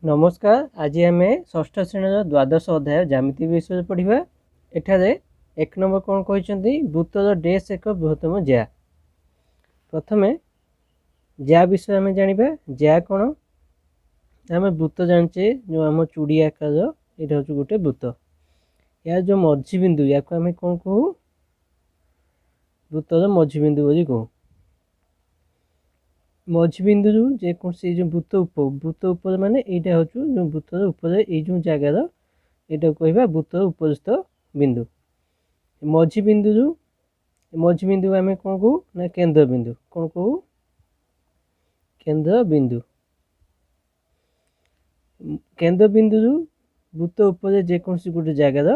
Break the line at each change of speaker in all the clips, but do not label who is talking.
नमस्कार। आज आम षष्ठ श्रेणी द्वादश अध्याय ज्यामिति विषय पढ़ा। एठारे एक नंबर कौन कहते वृत्तर डेस एक बृहत्तम ज्या। प्रथम ज्या विषय आम जाना। ज्या कौन आम वृत्त जाचे जो आम चूड़ी आकार यहाँ हूँ गोटे वृत्त। या जो मझी बिंदु या आम कौन कहू वृत्तर मझी बिंदु बोली कहू। मझी बिंदु जेकोसी जो वृत्त उपर माने यहाँ हूँ जो वृत्तर उपर जो जगार यहाँ कह वृत्तर उपरिस्थ बिंदु। मझी बिंदु आम कौन कहू ना केंद्र बिंदु। कौन कहू केंद्र बिंदु। केंद्र बिंदु वृत्त उपर जेकोसी गोटे जगार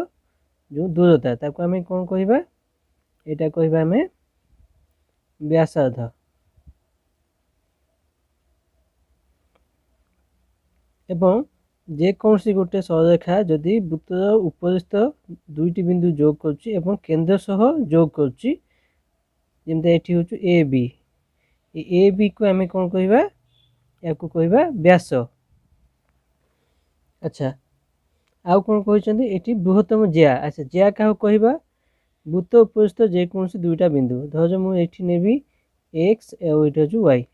जो दूरता ताको आम कौन कह यहाँ कह आम व्यासार्ध। एवं जेकोसी गोटे सररेखा जदि वृत्तर उपरिस्थ दुईटी बिंदु जोग कर केंद्र सह जोग करमती हूँ ए बी को आम कौन कह या कह व्यास। अच्छा आउ कौन कहते ये बृहत्तम ज्या। अच्छा ज्या क्या कह वृत्त उपरिस्थ जेकोसी दुईटा बिंदु धर मुझे नेबी एक्स और ये हूँ वाई।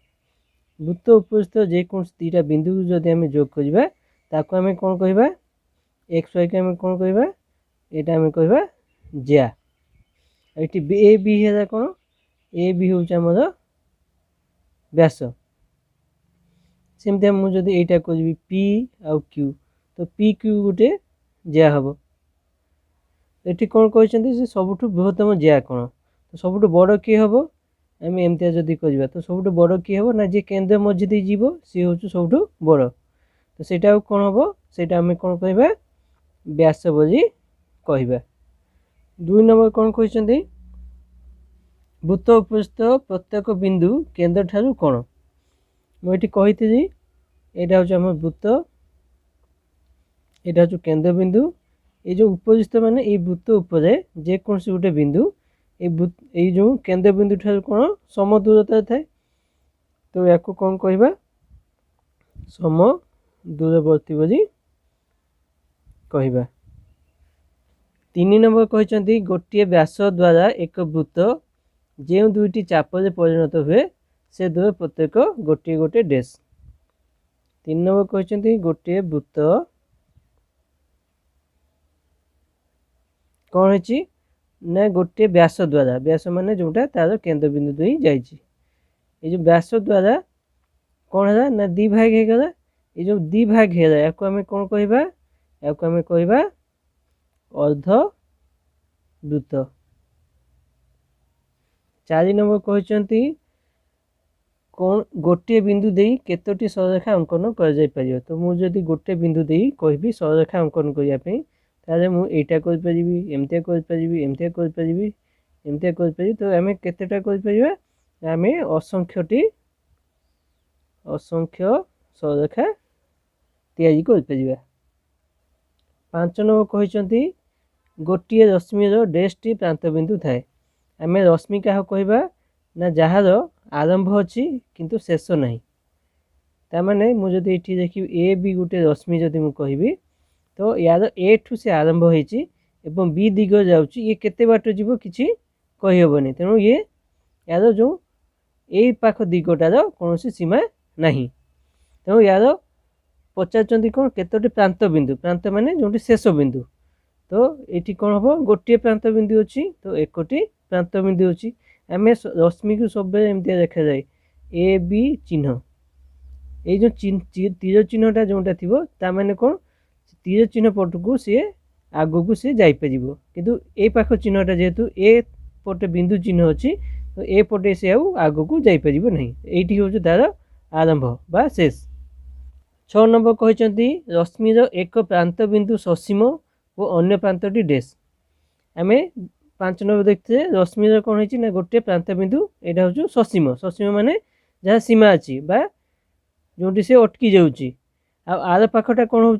वृत्त उपरिस्थ जेकोसी दुईटा बिंदु जदि आम जोग करवा ताको आम कौन कह एक्स वाई को आम कौन कह यहाँ आम कह ज्या। ये ए बी है कौन ए बी हूँ आमर व्यास। सेमती मुझे यहाँ करी पी आउ क्यू तो पी क्यू गोटे ज्या हम। ये कौन कहते सबुठ बृहत्तम ज्या कौन तो सबुठ बड़ किए हम आम एमती जदि करवा तो सबुठ बड़ किए हम ना जी केंद्र मझी दे जीव सी हूँ सबुठ बड़ तो सेटा कौन हम सेटा आम कौन कह व्यास बोली कह। दुई नंबर कौन कहते वृत्त उपरिस्थ प्रत्येक बिंदु केंद्र ठारू कौन मुझे कही यहाँ हूँ आम वृत्त यहाँ हूँ केंद्र बिंदु। ये जो उपरिस्थ माने ये वृत्त उपर जेकोसी गोटे बिंदु ये जो केंद्र बिंदु ठारू कौन सम दूरता थाए तो या कौन कह सम दूरवर्ती बोली कह। तीन नंबर कहते गोटे व्यास द्वारा एक वृत्त जो दुईटी चापर परिणत हुए से दूर प्रत्येक गोटे गोटे डेस। तीन नंबर कहते गोटे वृत्त कौन है ना गोटे व्यास द्वारा व्यास माने जोटा तार केंद्र बिंदु तो ही जाइए जो व्यास द्वारा कौन है ना दी भाग होगा। ये जो दी भाग है या आम कौन कह या आम कह अर्ध वृत्त। चार नंबर कहते कौन गोटे बिंदु दे केतोटी सररेखा अंकन कर तो मुझे गोटे बिंदु दे कहि सररेखा अंकन करने ताले मु एटा कर परिबी एमते कर परिबी एमते कर परिबी एमते कर परिबी तो आमे केतेटा कर परिबा आमे असंख्यटी असंख्य सररेखा तैयारी कर परिबा। पांच नंबर कहते गोटे रश्मिर डेसटी प्रांत बिंदु थाए आम रश्मि क्या कहवा ना जार आरंभ अच्छी किंतु शेष ना ताने मुझे ये देखी ए बी गोटे रश्मि जदि मुझे कहबी तो यार ए ठू से आरंभ होती बी दिग जाऊँगी ये केते बाट जीव किसी कहीहबनी तेणु ये यार जो यही पाख दिगटार कौन सीमा ना तेणु यार पचार कौन केतोटी प्रांत बिंदु प्रांत माने जो शेष बिंदु तो ये कौन हम गोटे प्रांत बिंदु अच्छी तो एकटी प्रांत बिंदु अच्छी आम रश्मि को सब एमती देखा जाए ए बी चिन्ह ये जो तीर चिन्हटा जोटा थी ताने कौन तीर चिन्ह पट को सी आग को सी जापर किंतु ए पाख चिन्हटा जेहेतु ए पटे बिंदु चिन्ह अच्छी तो ए पटे सी आग को जापर ना ये हूँ तार आरंभ बा शेष। 6 नंबर कहते रश्मिर एक प्रांत बिंदु ससीम और अन्य प्रांतटी डेस। आम 5 नंबर देखते रश्मिर कौन है ना गोटे प्रांत बिंदु यहाँ हूँ ससीम ससीम माने जहाँ सीमा अच्छी बा जो से अटकी जाऊँगी आर पाखटा कौन हो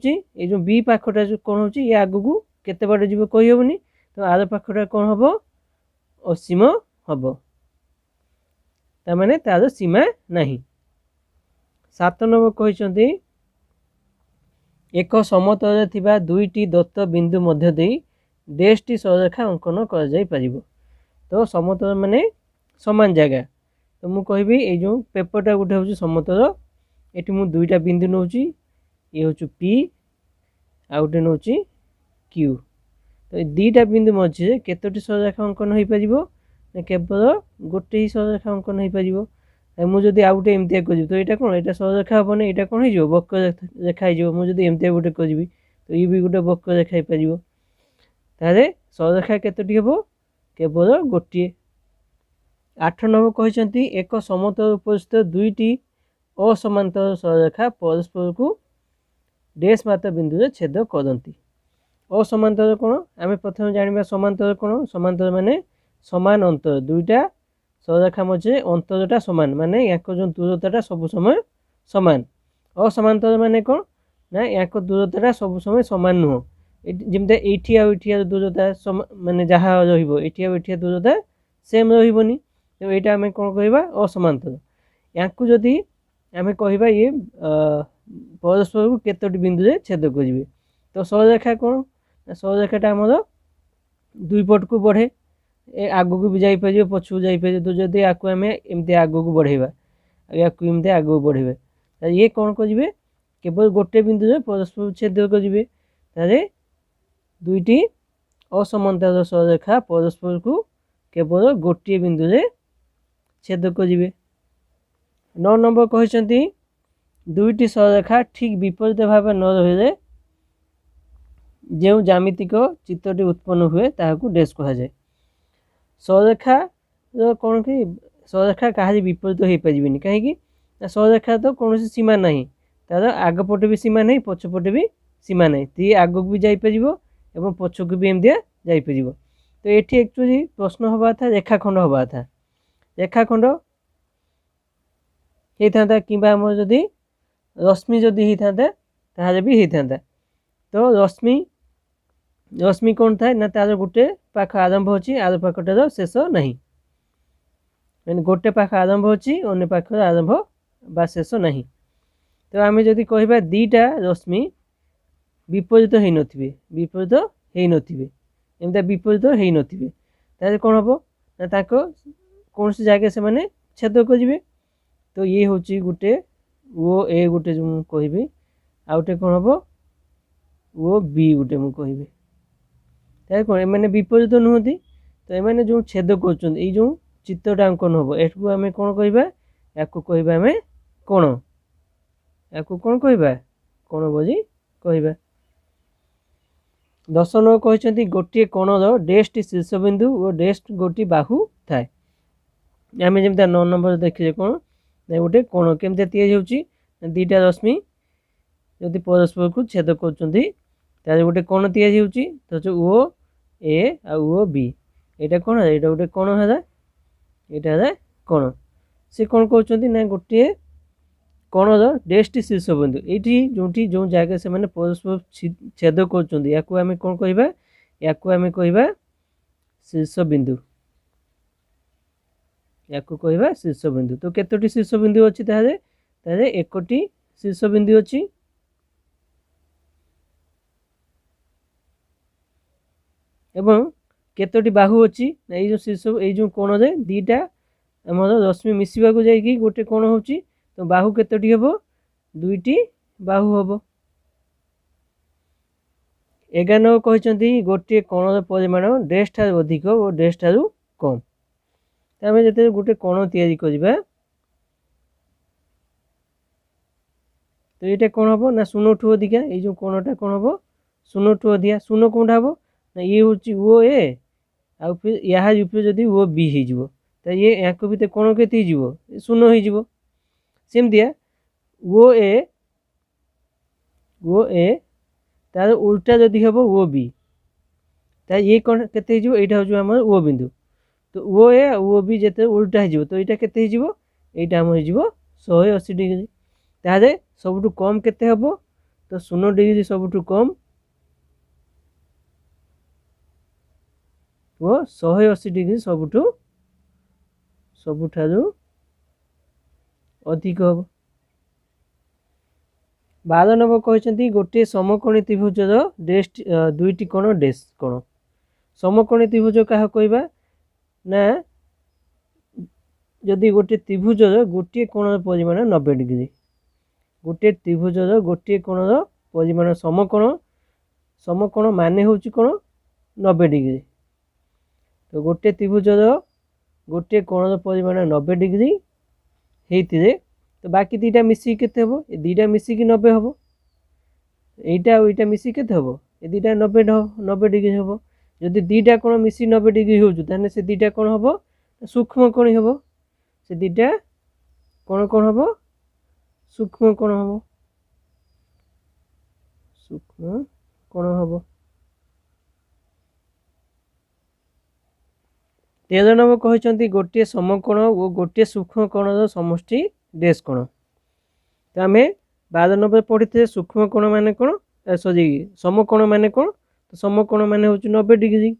जो बी पाखटा कौन हो ये आग को केते बाट जीव कहीहबनी तो आर पाखटा कौन हम असीम हम तार सीमा नहीं। 7 नंबर कहते एक समतल थिबा दुईटी दत्त बिंदु मध्य देई डैशटी सरलरेखा अंकन कर जाई परिबो। तो समतल माने समान जगह। तो मु कहबी ए जो पेपरटा गोटे हूँ समतल, ये मुझे दुईटा बिंदु नौ, ये हूँ पी आ गोटे नौ क्यू। तो ये दुईटा बिंदु मझे केतोटी सरलरेखा अंकन हो पार, केवल गोटे ही सरलरेखा अंकन हो पार। मुझे आउ गोटे एमती कर तो यहाँ कौन ये सरलरेखा हेनी, यहाँ कौन हो वक्र रेखा हो। मुझे एमती गोटे करी तो ये भी गोटे वक्र रेखा हो पार। ताहले सरलरेखा केतोटी हे, केवल गोटे। 8 नंबर कहते एक समतल उपस्थित दुईटी असमांतर सरलरेखा परस्पर को डैश मात्र बिंदु छेद करती। असमांतर कौन आम प्रथम जाना, समांतर कौन, समांतर माने समान अंतर, दुईटा सरलरेखा मझे अंतरटा समान, माने या जो दूरता सब समय समान। असमांतर माने कौन ना या दूरता सब समय समान नुह, जमी ये दूरता माने जहाँ रही दूरता सेम रही। तो यहाँ आम कौन कह असमांतर। या जदि आम कह ये परस्पर को केतोटी बिंदु छेद करेंगे, तो सरलरेखा कौन, सरलरेखाटा आमर दुई पट को बढ़े, आग को भी जापर पछू जापर। तो जदि या आम एमती आग को बढ़ेगा या एमती आग को बढ़ेगा, ये कौन करेंगे केवल गोटे बिंदु परस्पर छेद करेंगे। ताले दुईटी असमांतर सरलरेखा परस्पर को केवल गोटे बिंदु छेद करेंगे। 9 नंबर कहते दुईटी सरलरेखा ठीक विपरीत भाव न रही जो ज्यामितिक चित्रटी उत्पन्न हुए ताकू डैश कह जाए। सरलरेखा कौन कि सरलरेखा कहीं विपरीत हो पारे कहीं सरलरेखा तो कौन सीमा ना, तार आगपटे भी सीमा नहीं, पछपटे भी सीमा नहीं, तो ये आग को भी जापर पछक भी एमती जापर। तो ये एक्चुअली प्रश्न हवा था रेखाखंड हवा था, रेखाखंड होता कि जदि रश्मि जदि होता ताहले भी होता। तो रश्मि रश्मि कौन थाए ना तार गोटे पाख आरंभ होची आर पाखटार शेष नहीं, मैंने गोटे पाख आरंभ होची अन्य पाख आरंभ बा शेष नहीं। तो आम जदि कह दीटा रश्मि विपरीत हो नथिबे, विपरीत हो नथिबे, एमता विपरीत हो नथिबे, ताले कौन हम ना ताको कौन सी जगह से माने छेद करेंगे। तो ये हूँ गोटे वो ए गोटे जो कहि आउटे कौन हम वो बी गोटे मुझे कहि, ताले कौन एम विपरीत नुहति। तो एम जो छेद कर जो चित्रटा अंकन हम एटू आम कौन कह या आम कोण, या कौन कह कोण बोली कह। 10 नंबर कहते गोटे कोणर डैशटी शीर्षबिंदु और डैश गोटी बाहु थाए। आम जमी 9 नंबर देखिए कौन गोटे कोण केमती तैयारी दीटा रश्मि जदि परस्पर को छेद कर गोटे कोण तैयारी तो ओ ए आ ओ बी, यहाँ कौन है यहाँ गोटे कोण है, यहाँ है कोण। सी कौन कहते ना गोटे कोणर डैशटी शीर्षबिंदु ये जो जगह से मैंने परस्पर छेद कर या कौन कह या आम कह शीर्षबिंदु, या कह शीर्षबिंदु। तो केतोटी शीर्षबिंदु अच्छी ताहले एकोटी शीर्षबिंदु अच्छी। एवं केतोटी बाहु अच्छी ये जो शीर्ष ये जो कोण रे दीटा आमर रश्मि मिसवा को जाइए गोटे कोण हो, तो बाहु केतोटी हम दुईटी बाहु हम। 11 नंबर कहते गोटे कोणर परिमाण डैश ठार अधिक और डैश ठार कम। आम जो गोटे कोण तैयारी करवा तो ये कौन हम ना शून्य ठू अधिका, ये जो कोणटा कौन हम शून्य ठू अधिका। शून्य कौन हम ना ये हूँ ओ ए आ फिर यहाँ ऊपर जदि ओ बी हो तो ये या भितर कोण के शून्य हो सेमतिया ओ ए तार उल्टा जदि हम ओ बी तो ये कौन के यहाँ हूँ आम ओ बिंदु। तो ओ ए ओ बी जिते उल्टा हो तो यहाँ के यहाँ आम हो 180 डिग्री। ताहले सबुठु कम केते हम तो 0 डिग्री सबुठु कम वो 180 डिग्री सबुठारू अधिक हम। 12 नंबर कहते गोटे समकोणी त्रिभुजर डेस्ट दुईटी कोण डेस कोण समकोणी त्रिभुज क्या कहवा ना जदि गोटे त्रिभुजर गोटे कोणर परिमाण 90 डिग्री गोटे त्रिभुजर गोटे कोणर परिमाण समकोण समकोण माने हूँ कोण 90 डिग्री तो गोटे त्रिभुजर गोटे कोणर परिमाण 90 डिग्री होते तो बाकी दुईटा मिसिक केते हम ये दुईटा मिसिक 90 हम यहीटा आईटा मिसिक केते हम ये दुईटा 90 डिग्री हम जदि दुईटा कोण मिसी 90 डिग्री हो से दुईटा कोण हम सूक्ष्म कोण हम से दुईटा कोण कोण हम सूक्ष्म कोण हम सूक्ष्म कोण हम 13 नंबर कहते गोटे समकोण और गोटे सूक्ष्म कोणर समष्टि डेस कोण तो आम 12 नंबर पढ़ी थे सूक्ष्म कोण माने कोण सॉरी समकोण माने कोण तो समकोण माने हूँ 90 डिग्री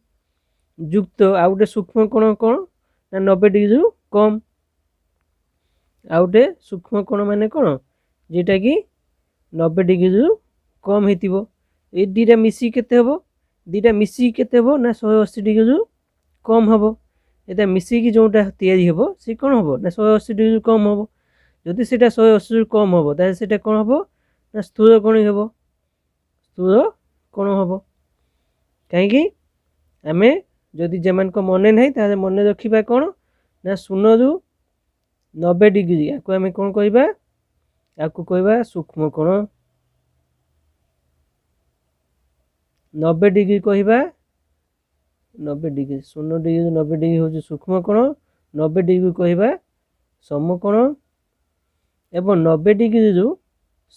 युक्त आ गोटे सूक्ष्म कोण कोण ना 90 डिग्री कम आ गोटे सूक्ष्म कोण माने कोण जेटा कि 90 डिग्री कम होइतिबो ए दुईटा मिसी केते हबो दुईटा मिसी केते हबो ना 180 डिग्री कम हबो एटा मिसिकी जोटा तैयारी हबो से कोन हबो ना 180 डिग्री कम हबो जदि सेटा 180 कम हबो ताले सेटा कोन हबो ना स्थूल कोण हबो स्थूल कोण हबो काहेकि आमे जदि जेमान को मने नहीं ताले मने रखिबा कोन ना 0 रु 90 डिग्री याको आमे कोन कहबा याको कहबा सूक्ष्म कोण 90 डिग्री कहबा 90 डिग्री 0 डिग्री 90 डिग्री हूँ सूक्ष्म कोण 90 डिग्री कहबा समकोण एवं 90 डिग्री रु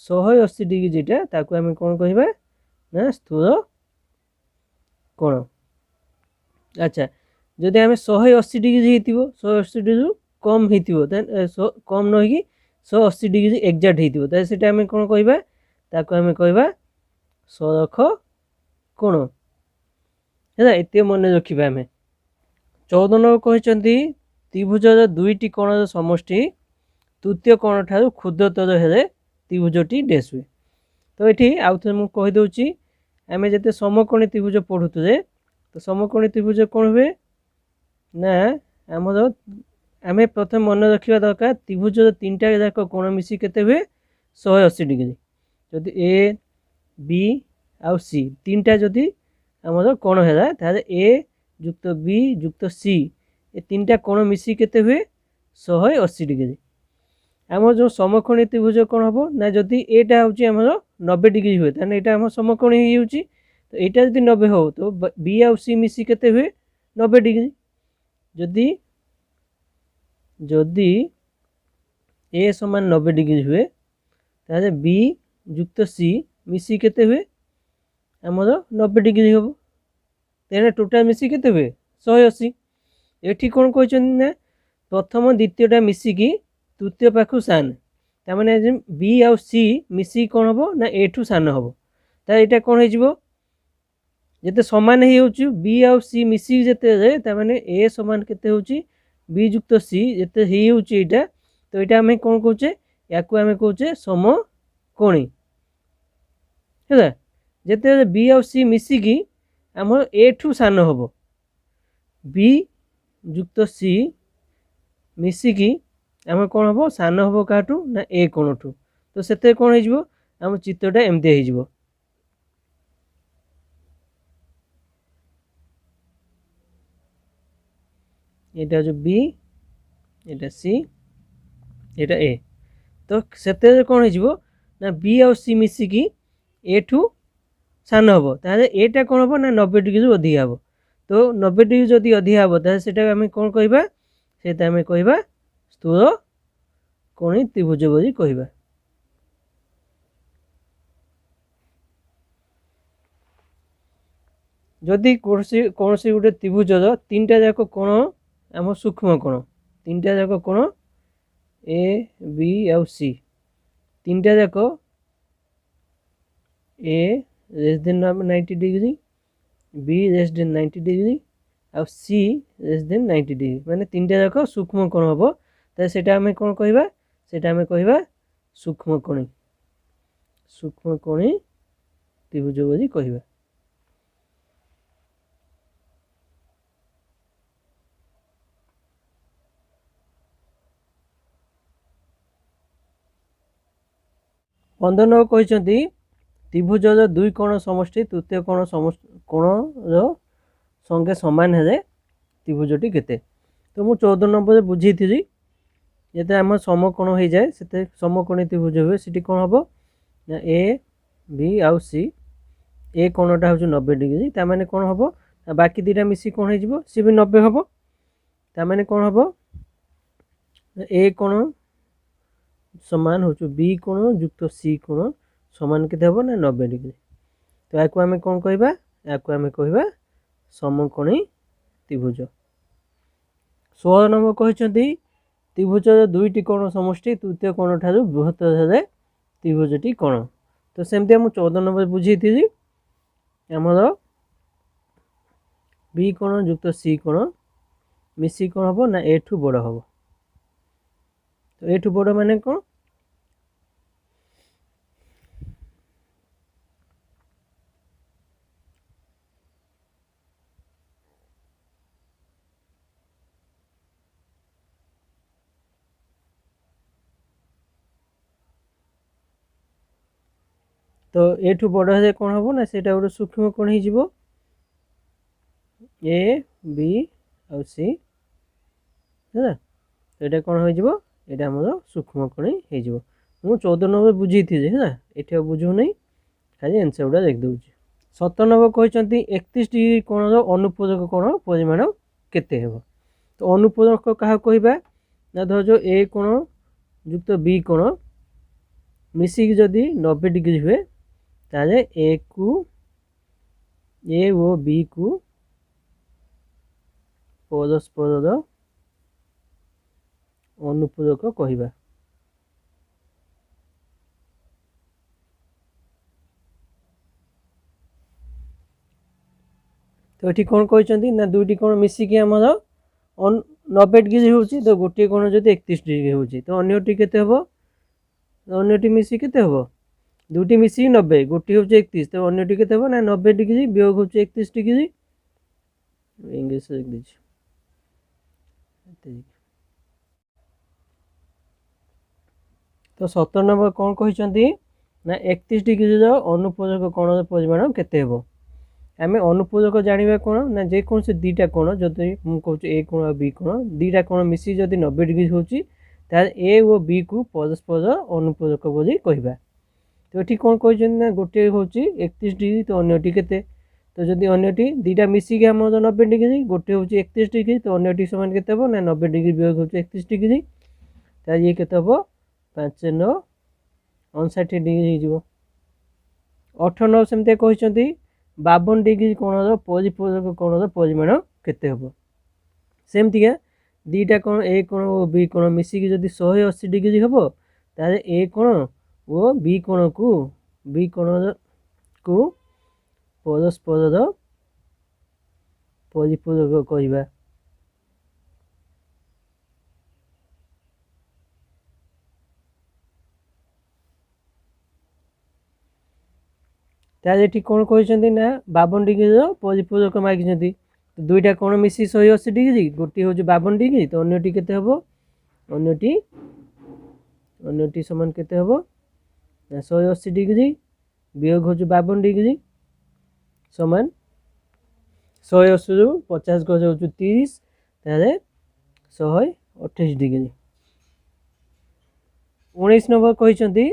180 डिग्री जेटा ताको आमे कोन कहबा ना स्थूल कोण अच्छा जदि आमे 180 डिग्री हेतिबो 180 डिग्री कम हेतिबो कम न कि 180 डिग्री एक्जाक्ट हेतिबो त सेटा आमे कोन कहबा ताको आमे कहबा सरख कोण है एत मन रखा आम 14 नंबर कहते त्रिभुजर दुईटी कोणर समष्टि तृतीय कोण ठारू क्षुद्रतर हेले त्रिभुजटी डेस हुए तो ये आउ थे मुझे कहीदे आम जिते समकोणी त्रिभुज पढ़ुले तो समकोणी त्रिभुज कौन हुए ना आमर आम प्रथम मन रखा दरकार त्रिभुजर 3टा जाक कोण मिसी केते हुए 180 डिग्री जदि ए बी आउ सी 3टा जदि आमर कोण है ताले ए युक्त बी युक्त सी ये 3टा कोण मिसी केते हुए 180 डिग्री आमर जो समकोणी त्रिभुज कौन हम ना जदि एटा हूँ आमर 90 डिग्री हुए ताने एटा आम समकोणी हो तो यहाँ जब 90 हो तो बी आउ सी मिसी केते हुए 90 डिग्री जदि जदि ए समान 90 डिग्री हुए ताले बी युक्त सी मिसी केते हुए आमर 90 डिग्री हम तेना टोटाल मिसी केते हुए 180 एठी कौन कहते प्रथम द्वितीयटा मिसिकी तृतीय पाखु सान ताने बी आउ सी मिसी कौन हम ना ए ठू सान हम तो यहाँ कौन हो जिते सामान हो बी आउ सी मिसिक जिते ताने ए सामान केते होची बी युक्त सी जिते होटा तो यहाँ आम कौन कहे या आम कहे समकोणी है जिते बी आउ सी मिसिकी आम ए ठू सान हम बी युक्त सी मिसिकी आम कौन हम सान हम क्या ना ए कोण ठू तो से कौन हो आम चित्रटा एमती हो यहाँ जो बी यहाँ सी यहाँ ए तो से कौन हो ना बी आउ सी मिसिकी ए ठू सान हम ताले एटा कौन हम ना 90 डिग्री अधिक हम तो 90 डिग्री जदि अधिक हम ताले आम कौन कहबा सेटा आम कहबा स्थूल कोणी त्रिभुज बोली कहबा जदि कौन गोटे त्रिभुजर 3टा जाक कोण आम सूक्ष्म कोण 3टा जाक कोण ए बी आउ सी 3टा जाक A less than 90 degree B less than 90 degree आउ सी लेस देन 90 डिग्री माने 3टा जाक सूक्ष्म कोण हम तो सेटा आम कौन कहबा सेटा आम कहबा सूक्ष्म कोणी सूक्ष्मकोणी त्रिभुज बोली कहवा। पंद्रह नंबर कहते त्रिभुजर दुई कोण समष्टि तृतीय कोण कोणर संगे सामान है त्रिभुजटी केते। तो मुझे 14 नंबर बुझी थी जो आम समकोण हो जाए से समकोणी त्रिभुज हुए सीटी कौन हम ना ए बी आउ सी ए कोणटा हूँ 90 डिग्री ताने कौन हम बाकी दुटा मिसी कौन हो सी भी 90 हम ताने कौन हम ए कोण समान हो बी कोण युक्त सी कोण समान के हम ना 90 डिग्री। तो या आम कौन कहवा या आम कहवा समकोणी त्रिभुज। 16 नंबर कहते त्रिभुजर दुईटी कोण समष्टि तृतीय कोण ठार बृहत्तर है त्रिभुजटी कोण। तो सेमती मुझे 14 नंबर बुझी थी आमर बी कोण युक्त सी कोण मिसी कौन हम ना ए ठू बड़ हम। तो ए ठू बड़ माने कौन तो ए ठू बड़ है कौन हम ना सेटा गोटे सूक्ष्म कोण हो ए बी आउ सी है तो ये कौन हो आमर सूक्ष्म कोण हो। मुझे 14 नंबर बुझी थी है ये बुझू नहीं खाली आंसर गुड़ा देख दूँ। 17 नंबर कहते 31 डिग्री कोणर अनुपूरक कोण परिमाण केते हेब। तो अनुपूरक क्या कहवा ना धर जो ए कोण युक्त बी कोण मिसिक जदि 90 डिग्री हुए ताले ए ओ बी को परस्पर अनुपूरक कहवा। तो ये कौन कहते ना दुईटी कोण मिसिकी आमर 90 डिग्री हो तो गोटे कोण जो 31 डिग्री हो तो अन्यटी केते हम अन्यटी मिसी केते हम दुटी मिसी 90 गोटी हूँ 31 तो अन्यटी केते हम ना 90 डिग्री वियोग हूँ 31 डिग्री इंग्लिश लिख दीजिए। तो 17 नंबर कौन कहते ना 31 डिग्री अनुपूरक कोण परिमाण केते हेब। आम अनुपूरक जाना कौन ना जेकोसी दुईटा कोण जदि मुझे ए कोण और बी कोण दुईटा कोण मिसी जदि 90 डिग्री होची ए और बी को परस्पर अनुपूरक बोली कहवा। तो ये कौन कहते ना गोटे हूँ 31 डिग्री तो अन्यटी केते तो जदि अन्यटी दुईटा मिसिकी आम 90 डिग्री गोटे हूँ 31 डिग्री तो अन्यटी सामान केते हम ना 90 डिग्री वियोग हूँ 31 डिग्री तो ये केते हम 5 9 59 डिग्री हो। 18 सेमती कहते 52 डिग्री कोणर परिपूरक कोणर परिमाण केते हम। सेमतिका दुईटा कोण ए कोण और बी कोण मिसिकी जदि 180 डिग्री हम ताले ए कोण और बी कोण को परस्पर परिपूरक कहवा। ताले ये कौन कहते ना 52 डिग्री परिपूरक मागिं तो दुईटा कोण मिसी 180 डिग्री गोटे हूँ 52 डिग्री तो अन्यटी केते हम अन्यटी सामान केते हम 180 डिग्री वियोग हूँ 52 डिग्री समान 180 रु 50 गज हूँ 30 ताले 128 डिग्री। 19 नंबर कहते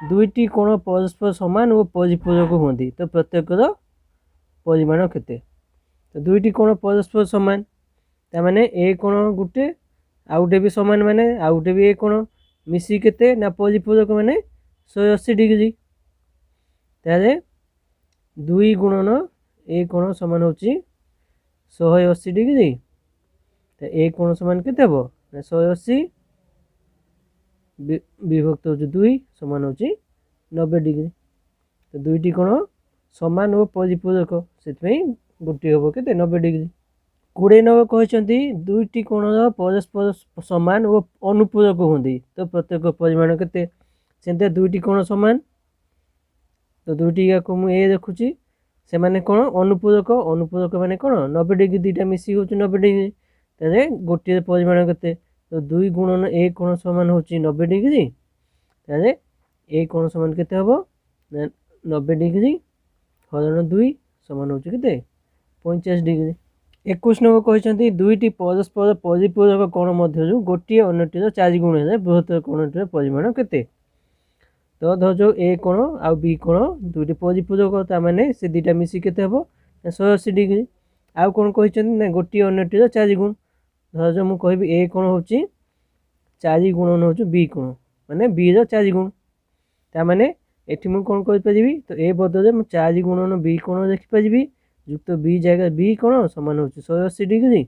दुईटी कोण परस्पर समान और परिपूरक होती तो प्रत्येकर परिमाण केते। तो दुईटी कोण परस्पर समान ताने ए कोण गोटे आउटे भी समान माने आउटे भी ए कोण मिसी केते ना परिपूरक माने 180 डिग्री ताले 2 गुणन ए कोण समान होची 180 डिग्री तो ए कोण समान केते हम 180 विभक्त हो 2 समान हो 90 डिग्री। तो दुईटी कोण समान और परिपूरक से गोटे हम के 90 डिग्री। 20 नंबर कहते दुईटी कोण परस्पर समान और अनुपूरक होती तो प्रत्येक परिमाण केते सेमती दुईटी कोण समान तो दुईटी को मुझे ए देखुची से माने कौन अनुपूरक अनुपूरक माने कौन 90 डिग्री दुईटा मिसी हो 90 डिग्री तेरे गोटे परिमाण केते तो 2 गुणन ए कोण समान होची 90 डिग्री तेरे ए कोण समान केते हबो 90 डिग्री हरण 2 समान होची केते 50 डिग्री 21 नंबर कहते दुईटी परस्पर परिपूरक कोण मध्य गोटे अन्यटीर 4 गुण है बृहत्तर कोणटीर परिमाण केते तो धर जो ए कोण आ बी कोण दुईटी परिपूरक ताने से दुईटा मिसी केते हबो 180 डिग्री आउ कोण कहते ना गोटे अन्यटीर 4 गुण धर जो मु कहबी ए कोण होची 4 गुणन होची बी कोण माने बी रो 4 गुण ताने एठी मु कोण करि परिबी तो ए बदले मु 4 गुणन बी कोण देखि परिबी युक्त बी जगह बी कोण समान होची 180 डिग्री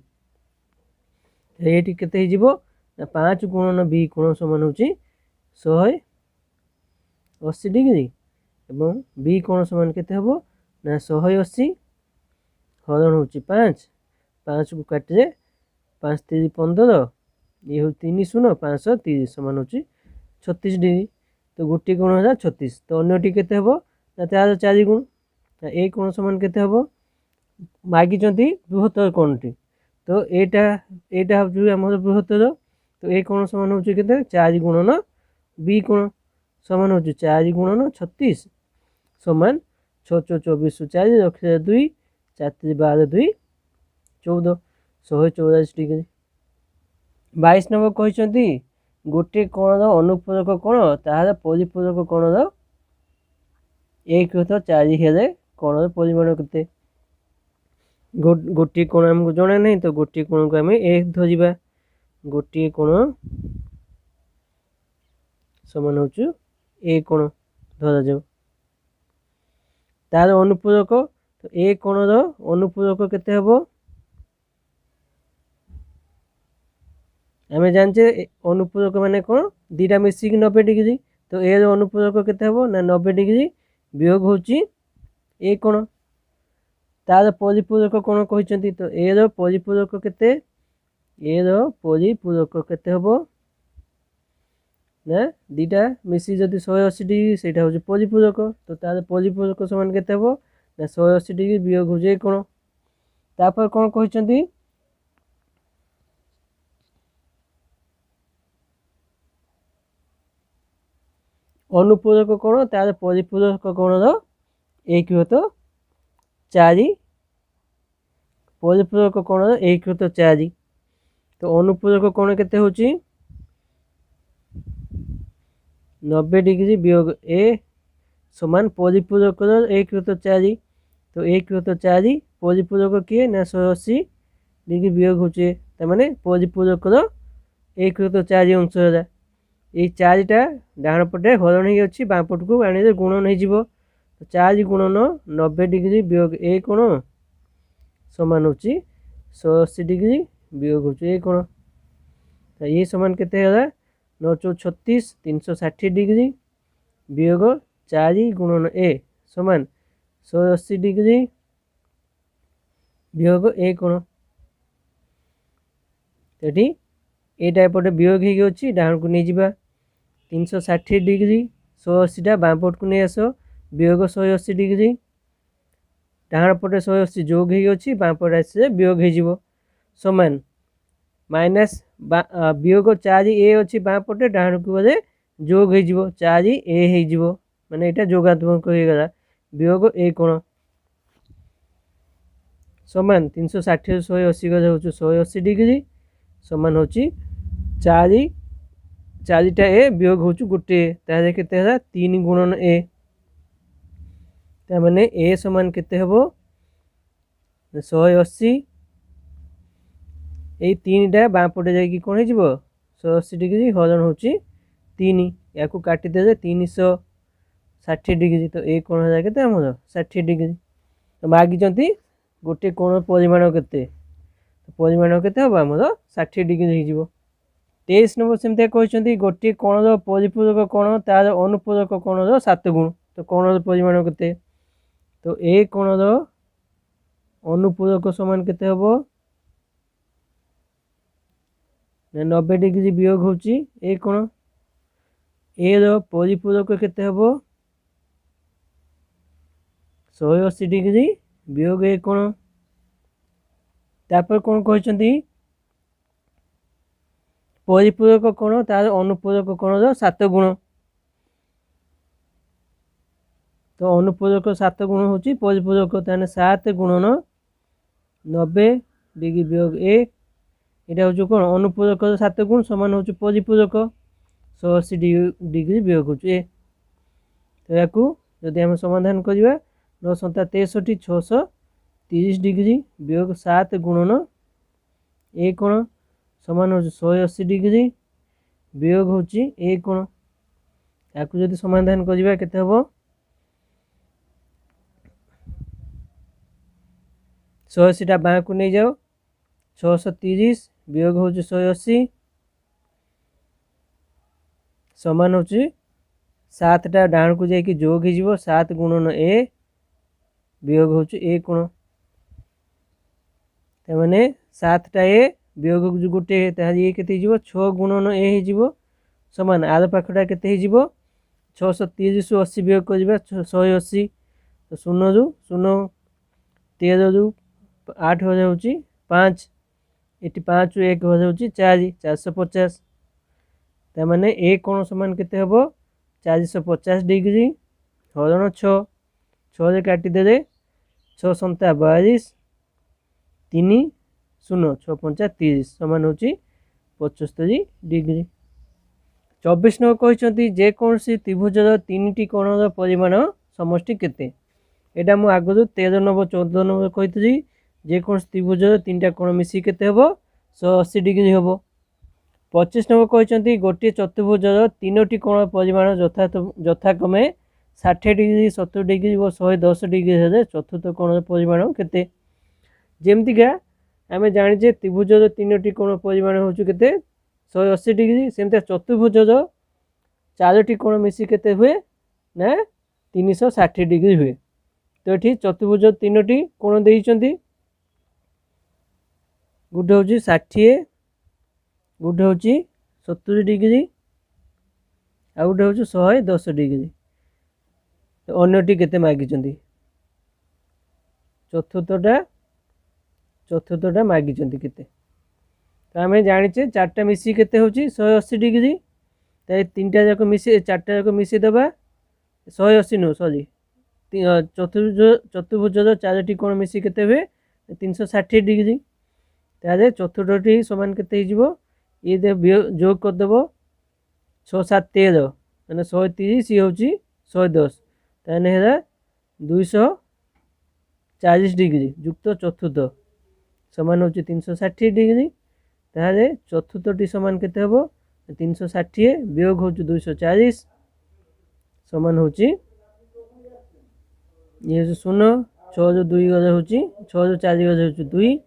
एठी केते हि जिवो 5 गुणन बी कोण समान होची 180 डिग्री एवं बी कोण समान केते हबो ना 180 हरण होची 5 5 को काटे 5 3 15 ये हो 3 शून्य 530 समान होची 36 डिग्री तो गोटे कोण है 36 तो अन्यटी केते हबो ना तार 4 गुण ए कोण समान केते हबो मागी बृहत्तर कोणटी तो एटा जो आम बृहत्तर तो ए कोण समान होची केते 4 गुणन बी कोण समान होची 4 गुणन 36 समान 6 24 4 रखे 2 4 12 2 14 144 डिग्री 22 नंबर कहते गोटे कोण अनुपूरक कोण तार परिपूरक कोण एक 4 हेले कोण परिमाण केते गोटे कोण हमको जना नहीं तो गोटे कोण को आम एक धरिबा गोटे कोण समान होचु ए कोण धरा जाऊ तार अनुपूरक तो ए कोण अनुपूरक केते हबो आम जानचे अनुपूरक माने कौन दीटा मिसिक 90 डिग्री तो ए अनुपूरक केते हबो ना 90 डिग्री वियोग होची ए कोण तार परिपूरक कोण कहते तो ए परिपूरक केते ए परिपूरक केते हबो ना दीटा मिसी जदि 180 डिग्री सेटा होची परिपूरक तो तार परिपूरक समान केते हबो ना 180 डिग्री वियोग होची ए कोण तापर कोण कहते अनुपूरक कोण तार परिपूरक कोण एक 4 परिपूरक कोण एक 4 तो अनुपूरक कोण केते होची 90 डिग्री वियोग ए समान परिपूरक एक 4 तो एक 4 परिपूरक किए ना 180 डिग्री वियोग होचे तामाने परिपूरक एक 4 अंश है ये 4टा डाण पटे हरण ही अच्छी बाँ पट को आने गुणन हो 4 गुणन 90 डिग्री वियोग ए कोण समान होची 180 डिग्री वियोग होची ए कोण ये समान केते है 9 36 360 डिग्री वियोग 4 गुणन ए समान 180 डिग्री वियोग ए कोण तेठी एटा एपटे वियोग ही अच्छी डाण को नहीं जावा 360 डिग्री 180 बाँपट को नहीं आस वियोग 180 डिग्री डाण पटे 180 जोग ही अच्छी बाँपट आसे वियोग हो समान माइनस वियोग 4 ए अच्छी बाँपटे डाण को बोले जोग हो 4 ए हो माने यहाँ जोगात्मक होगा वियोग ए कोण समान 360 180 गले हो 180 डिग्री समान होची 4टा ए वियोग हो गोटे तारे केते है 3 गुणन ए तामाने ए समान केते हबो 180 ए 3टा बाँ पटे जाकि कौन हो 180 डिग्री हरण होची 3 या काटी दे 360 डिग्री तो ए कोण है केते हमर 60 डिग्री तो मागी गोटे कोण परिमाण केते परिमाण केते हबो हमर 60 डिग्री हो 23 नंबर सेमती कहते गोटे कोण परिपूरक कोण तार अनुपूरक कोण 7 गुण तो कोण परिमाण केते तो ए कोण अनुपूरक समान केते हबो 90 डिग्री वियोग होची ए कोण ए परिपूरक केते हबो 180 डिग्री वियोग ए कोण तापर कोण कहते परिपूरक कोण तार अनुपूरक कोणर 7 गुण तो अनुपूरक 7 गुण हूँ परिपूरक ताने 7 गुणन 90 डिग्री वियोग ए यहाँ हूँ कौन अनुपूरक 7 गुण समान हूँ परिपूरक 180 डिग्री वियोग हो ए तो या जदि आम समाधान करवा 9 सता 63 630 डिग्री वियोग 7 गुणन ए कोण समान हो 180 डिग्री वियोग हूँ ए कोण या जदि समाधान करवा केते हम 180 टा बाँ को नहीं जाओ 630 वियोग हूँ 180 समान हूँ 7 टा डाण को जाकि जोग हो 7 गुणन ए वियोग हूँ ए कोण मैंने 7 टा ए वियोग गोटे ये के 6 गुणन ए हो समान आर पाखटा के 630 रु 80 वियोग कर 180 तो 0 रु 0 13 रु 8 हो जाऊँगी 5 ये 5 रु 1 हो जाऊँगी 4 450 मैंने ए कोण समान केते हम 450 डिग्री हरण 6 6 काटिदे 6 सन्ता 42 3 0 6 5 30 समान हूँ 75 डिग्री 24 नंबर कहते जेकोसी त्रिभुजर 3टी कोणर परिमाण समष्टि केते एटा मु आगु 13 नंबर 14 नंबर कही जेकोसी त्रिभुजर 3टा कोण मिसी केते हम 180 डिग्री हम 25 नंबर कहते गोटे चतुर्भुजर 3टी कोण परिमाण यथाक्रमे 60 डिग्री 70 डिग्री और 110 डिग्री है चतुर्थ कोण परिमाण केते जेमतिका आम जाचे त्रिभुजर 3टी कोण परिमाण हूँ केते 180 डिग्री सेमती चतुर्भुजर 4टी कोण मिसी केते हुए ना 360 डिग्री हुए तो ये चतुर्भुज 3टी कोण देइचंती गोटे हूँ 60 गोटे हूँ 70 डिग्री आ गोटे हूँ 110 डिग्री तो अन्यटी केते मागिचंती चतुर्थटा मागिचंती केते तो आम जाचे 4टा मिसी केते हूँ 180 डिग्री तो 3टा जाक मिसी 4टा जाक मिसी दबा 180 नु सॉरी चतुर्भुजर 4टी कोण मिसी केते हुए 360 डिग्री तारे चतुर्थटी समान केते हो ये जोग करदेव 6 7 13 मैंने 130 ये हूँ 110 ताने 240 डिग्री युक्त चतुर्थ समान हूँ 360 डिग्री तारे चतुर्थटी समान केते हम 360 वियोग हूँ 240 समान हूँ ये 0 6 जो 2 गज हूँ 6 जो 4 गज हूँ 2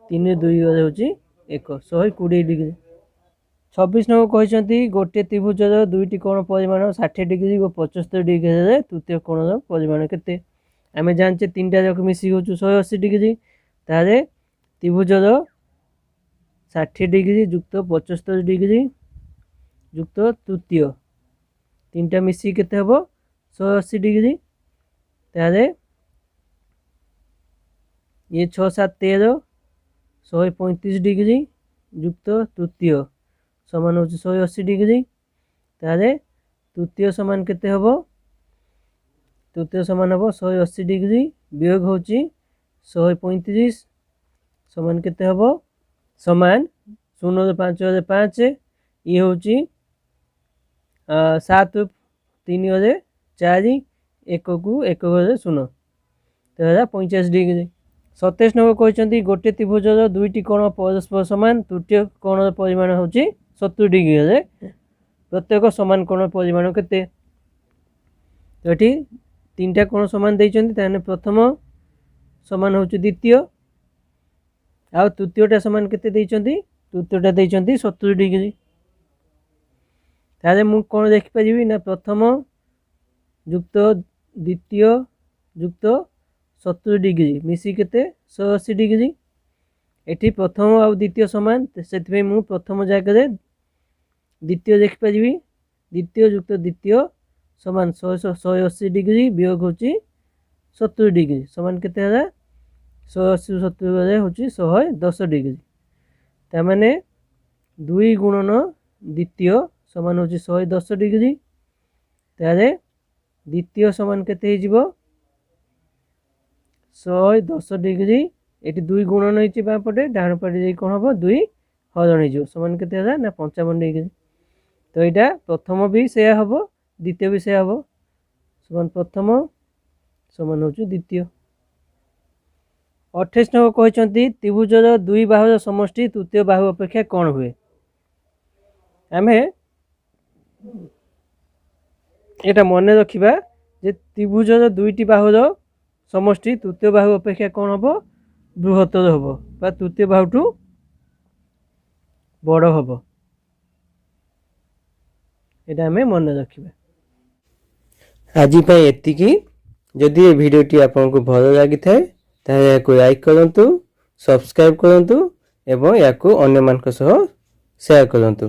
3 2 गज हूँ 1 120 डिग्री 26 नंबर कहते गोटे त्रिभुजर 2टी कोण परिमाण 60 डिग्री और 75 डिग्री तृतीय कोणर परिमाण केते आम जाचे 3टा जाक मिसी हूँ 180 डिग्री तारे त्रिभुजर 60 डिग्री युक्त 75 डिग्री युक्त तृतीय 3टा मिसी केते हम 180 डिग्री तारे ये 6 7 13 135 डिग्री युक्त तृतीय समान हूँ 180 डिग्री तारे तृतीय समान केते हम तृतीय समान हम 180 डिग्री वियोग हूँ 135 समान केते हम समान 0 5 5 ये हूँ 7 3 4 1 को 1 0 तो 50 डिग्री 27 नंबर कहते गोटे त्रिभुजर 2टी कोण परस्पर समान तृतीय कोण परिमाण हूँ 70 डिग्री प्रत्येक समान कोण परिमाण केते तो ये 3टा कोण समान देइचंती प्रथम समान हूँ द्वितीय आ तृतीयटा समान केते देइचंती तृतीयटा देइचंती 70 डिग्री तारे मु कोण देखि परिबी ना प्रथम युक्त द्वितीय युक्त 70 डिग्री मिसी केते 180 डिग्री एठी प्रथम आ द्वितीय समान से मु प्रथम जगह द्वितीय देखि परिबी द्वितीय युक्त द्वितीय समान 180 डिग्री वियोग होची 70 डिग्री समान केते होला 180 70 गले होची 110 डिग्री तामाने 2 गुणन द्वितीय समान होची 110 डिग्री तारे द्वितीय समान केते हिजिबो 110 डिग्री एटी 2 गुणन होची बा पटे डाण पटे जे कोन हबो 2 हरण हिजिबो समान केते होला ना 55 डिग्री तो एटा प्रथम भी से हबो द्वितीय भी से हबो समान प्रथम समान होची द्वितीय 28 नंबर कहते त्रिभुजर दुई बाहुर समष्टि तृतीय बाहु अपेक्षा कौन हुए आमे एटा मन रखिबा जे त्रिभुजर दुईटी बाहुर समष्टि तृतीय बाहु अपेक्षा कौन हबो बृहत्तर हबो बा तृतीय बाहुठू बड़ हबो एटा आमे मन रखिबा आज पई एतिकी जदि ए भिडियोटी आपनको भल लागि थाए ताहे याको लाइक करंतु सब्सक्राइब करंतु एवं याको अन्य मानक सह शेयर करंतु।